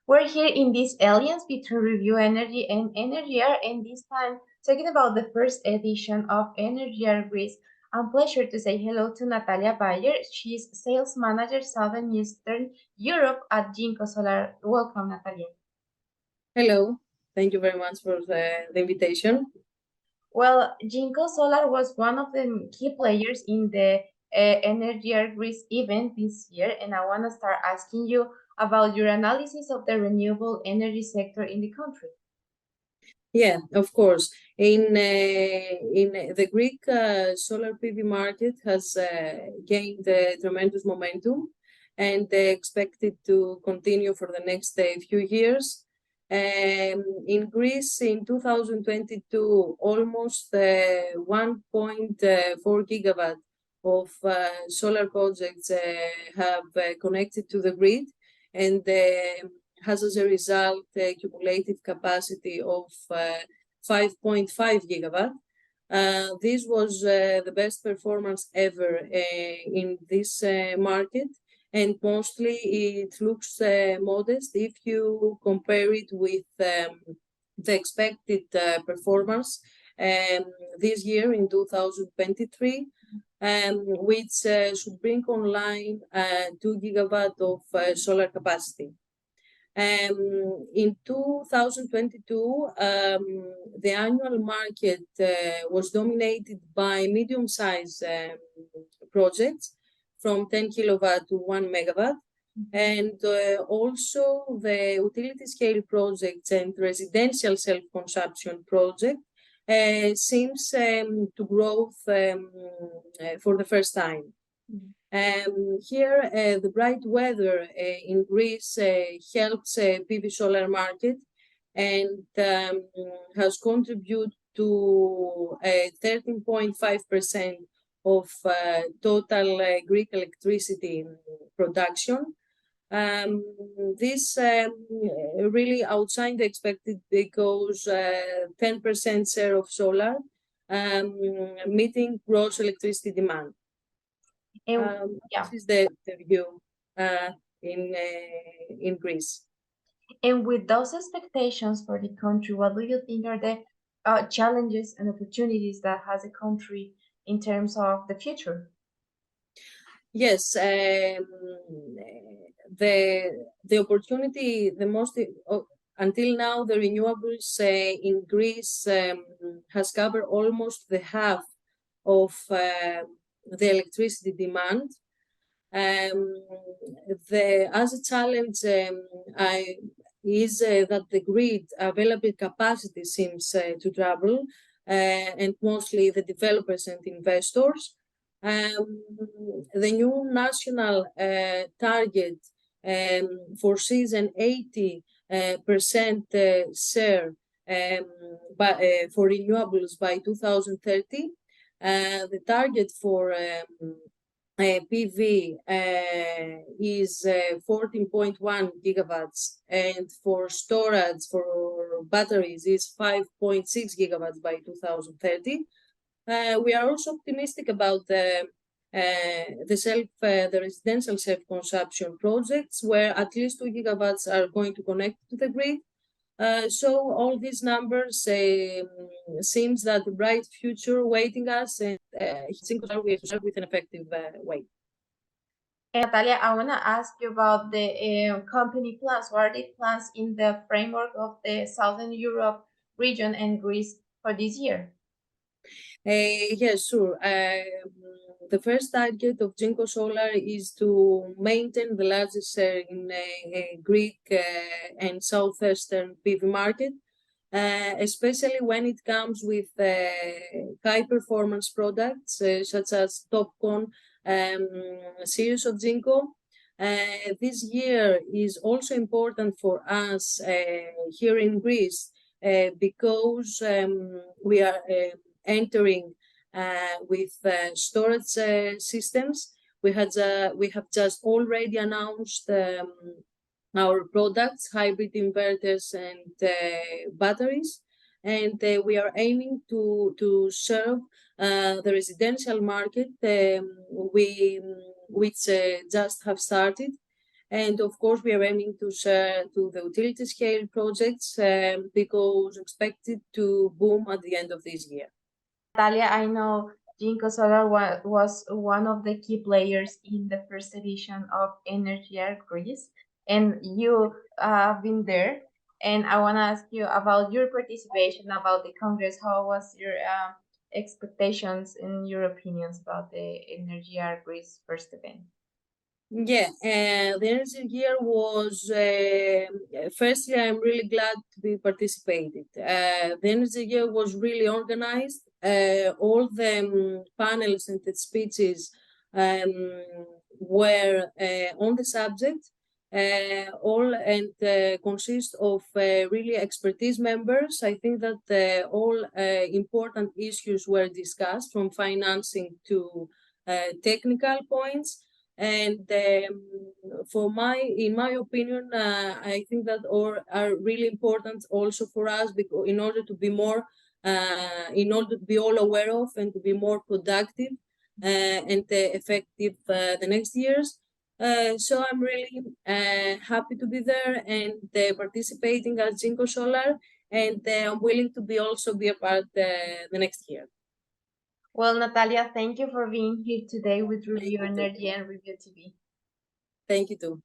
We're here in this Alliance between Review Energy and Energyear, and this time talking about the first edition of Energyear Greece. I'm pleasure to say hello to Natalia Baier. She's Sales Manager Southern Eastern Europe at Jinko Solar. Welcome, Natalia. Hello, thank you very much for the invitation. Well, Jinko Solar was one of the key players in the Energyear Greece event this year, and I want to start asking you about your analysis of the renewable energy sector in the country. Yeah, of course. In the Greek solar PV market has gained tremendous momentum and expected to continue for the next few years. In Greece, in 2022, almost 1.4 gigawatt of solar projects have connected to the grid, and has as a result a cumulative capacity of 5.5 gigawatt. This was the best performance ever in this market, and mostly it looks modest if you compare it with the expected performance this year in 2023, which should bring online 2 gigawatt of solar capacity. In 2022, the annual market was dominated by medium-sized projects from 10 kilowatt to 1 megawatt, and also the utility scale projects and residential self-consumption project seems to grow for the first time. Here, the bright weather in Greece helps PV solar market and has contributed to 13.5% of total Greek electricity production. This really outside the expected because 10% share of solar meeting gross electricity demand. This is the view in Greece. And with those expectations for the country, what do you think are the challenges and opportunities that has a country in terms of the future? Yes, the opportunity, the most until now, the renewables in Greece has covered almost the half of the electricity demand. As a challenge is that the grid available capacity seems to trouble, and mostly the developers and investors. The new national target foresees an 80% share for renewables by 2030. The target for PV is 14.1 gigawatts, and for storage for batteries is 5.6 gigawatts by 2030. We are also optimistic about the residential self-consumption projects, where at least 2 gigawatts are going to connect to the grid. So all these numbers seems that a bright future waiting us, and we serve with an effective way. Natalia, I want to ask you about the company plans. What are the plans in the framework of the Southern Europe region and Greece for this year? Yes, sure. The first target of Jinko Solar is to maintain the largest share in Greek and southeastern PV market, especially when it comes with high performance products such as TopCon series of Jinko. This year is also important for us here in Greece because we are entering with storage systems. We have just already announced our products, hybrid inverters and batteries, and we are aiming to serve the residential market, which just have started. And of course, we are aiming to share to the utility scale projects because expected to boom at the end of this year. Natalia, I know Jinko Solar was one of the key players in the first edition of Energyear Greece, and you have been there. And I want to ask you about your participation, about the Congress. How was your expectations and your opinions about the Energyear Greece first event? Yeah, the Energyear was, firstly, I'm really glad to be participated. The Energyear was really organized. All the panels and the speeches were on the subject, all and consist of really expertise members. I think that all important issues were discussed, from financing to technical points. And in my opinion, I think that all are really important also for us, because in order to be more, in order to be all aware of and to be more productive and effective the next years. So I'm really happy to be there and participating as Jinko Solar, and I'm willing to be a part the next year. Well, Natalia, thank you for being here today with Thank Review you, Energy and Review TV. Thank you too.